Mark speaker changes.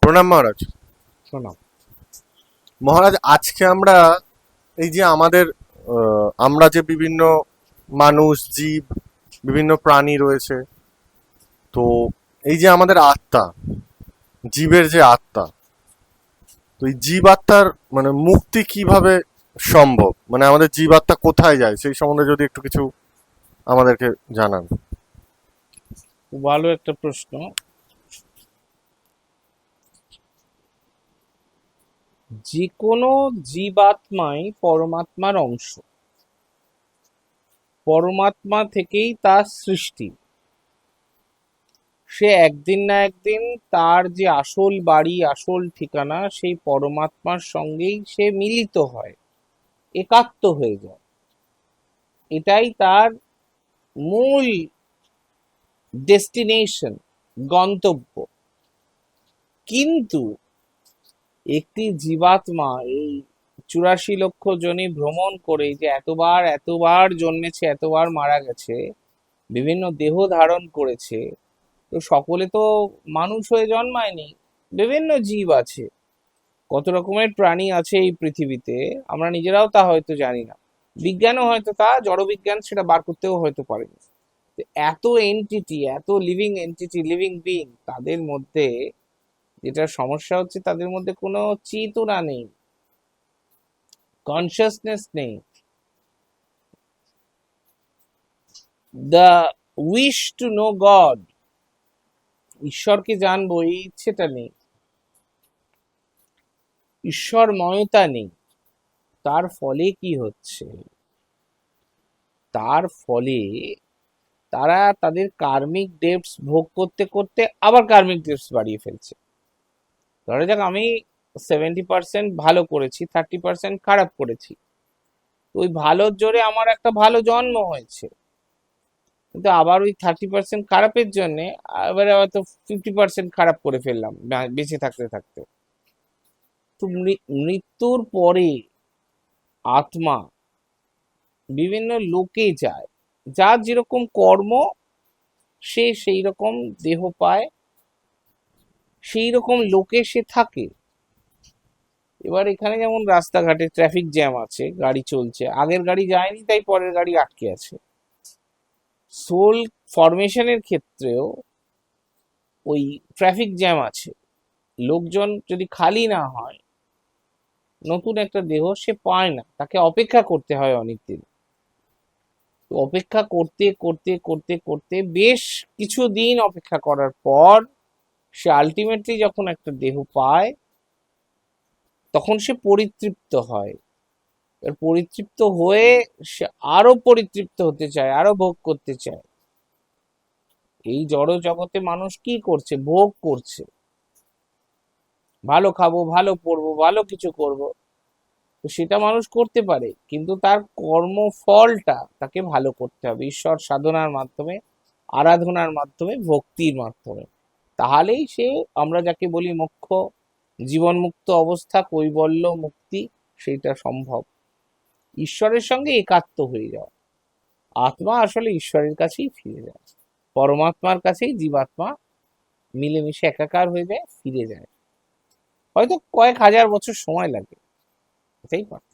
Speaker 1: প্রণাম মহারাজ।
Speaker 2: শোনাও।
Speaker 1: মহারাজ, আজকে আমরা এই যে আমাদের আমরা যে বিভিন্ন মানুষ, জীব, বিভিন্ন প্রাণী রয়েছে, তো এই যে আমাদের আত্মা, জীবের যে আত্মা, তো এই জীবাত্মার মানে মুক্তি কিভাবে সম্ভব, মানে আমাদের জীবাত্মা কোথায় যায় সেই সম্বন্ধে যদি একটু কিছু আমাদেরকে জানান।
Speaker 2: খুব ভালো একটা প্রশ্ন। যে কোনো জীবাত্মাই পরমাত্মার অংশ। পরমাত্মা থেকেই তার সৃষ্টি। সে একদিন না একদিন তার যে আসল বাড়ি, আসল ঠিকানা, সেই পরমাত্মার সঙ্গেই সে মিলিত হয়, একাত্ম হয়ে যায়। এটাই তার মূল ডেস্টিনেশন, গন্তব্য। কিন্তু একটি জীবাত্মা এই 84 লক্ষ জনি ভ্রমণ করে যে এতবার এতবার জন্মেছে, এতবার মারা গেছে, বিভিন্ন দেহ ধারণ করেছে, তো সকলে তো মানুষ হয়ে জন্মায়নি। বিভিন্ন জীব আছে, কত রকমের প্রাণী আছে এই পৃথিবীতে, আমরা নিজেরাও তা হয়তো জানি না। বিজ্ঞানও হয়তো তা, জড়বিজ্ঞান সেটা বার করতেও হয়তো পারেনি। তো এত এন্টিটি, এত লিভিং এন্টিটি, লিভিং বিং, তাদের মধ্যে যেটা সমস্যা হচ্ছে, তাদের মধ্যে কোনো চেতনা নেই, কনসিয়াসনেস নেই, the wish to know god, ঈশ্বরকে জানবো এই ইচ্ছেটা নেই, ঈশ্বরময়তা নেই। তার ফলে কি হচ্ছে? তার ফলে তারা তাদের কার্মিক ডেপস ভোগ করতে করতে আবার কার্মিক ডেপস বাড়িয়ে ফেলছে। ধরা যাক আমি 70% ভালো করেছি, 30% খারাপ করেছি, তো ওই ভালোর জোরে আমার একটা ভালো জন্ম হয়েছে, কিন্তু আবার ওই 30% খারাপের জন্য এবারে হয়তো 50% খারাপ করে ফেললাম বেঁচে থাকতে থাকতে। তো মৃত্যুর পরে আত্মা বিভিন্ন লোকে যায়, যার যেরকম কর্ম সে সেই রকম দেহ পায়, সেই রকম লোকে সে থাকে। এবার এখানে যেমন রাস্তাঘাটে ট্রাফিক জ্যাম আছে, গাড়ি চলছে, আগের গাড়ি যায়নি তাই পরের গাড়ি আটকে আছে। সোল ফরমেশনের ক্ষেত্রেও ওই ট্রাফিক জ্যাম আছে। লোকজন যদি খালি না হয়, নতুন একটা দেহ সে পায় না, তাকে অপেক্ষা করতে হয় অনেকদিন। তো অপেক্ষা করতে করতে করতে করতে বেশ কিছুদিন অপেক্ষা করার পর সে আলটিমেটলি যখন একটা দেহ পায়, তখন সে পরিতৃপ্ত হয়। এর পরিতৃপ্ত হয়ে সে আরো পরিতৃপ্ত হতে চায়, আরো ভোগ করতে চায়। এই জড় জগতে মানুষ কি করছে? ভোগ করছে। ভালো খাবো, ভালো পড়বো, ভালো কিছু করব, তো সেটা মানুষ করতে পারে, কিন্তু তার কর্মফলটা তাকে ভালো করতে হবে ঈশ্বর সাধনার মাধ্যমে, আরাধনার মাধ্যমে, ভক্তির মাধ্যমে। তাহলেই সে, আমরা যাকে বলি মোক্ষ, জীবন মুক্ত অবস্থা, কৈবল্য মুক্তি, সেইটা সম্ভব। ঈশ্বরের সঙ্গে একাত্ম হয়ে যাওয়া। আত্মা আসলে ঈশ্বরের কাছেই ফিরে যায়, পরমাত্মার কাছেই জীবাত্মা মিলেমিশে একাকার হয়ে যায়, ফিরে যায়। হয়তো কয়েক হাজার বছর সময় লাগে, এটাই পার্থক্য।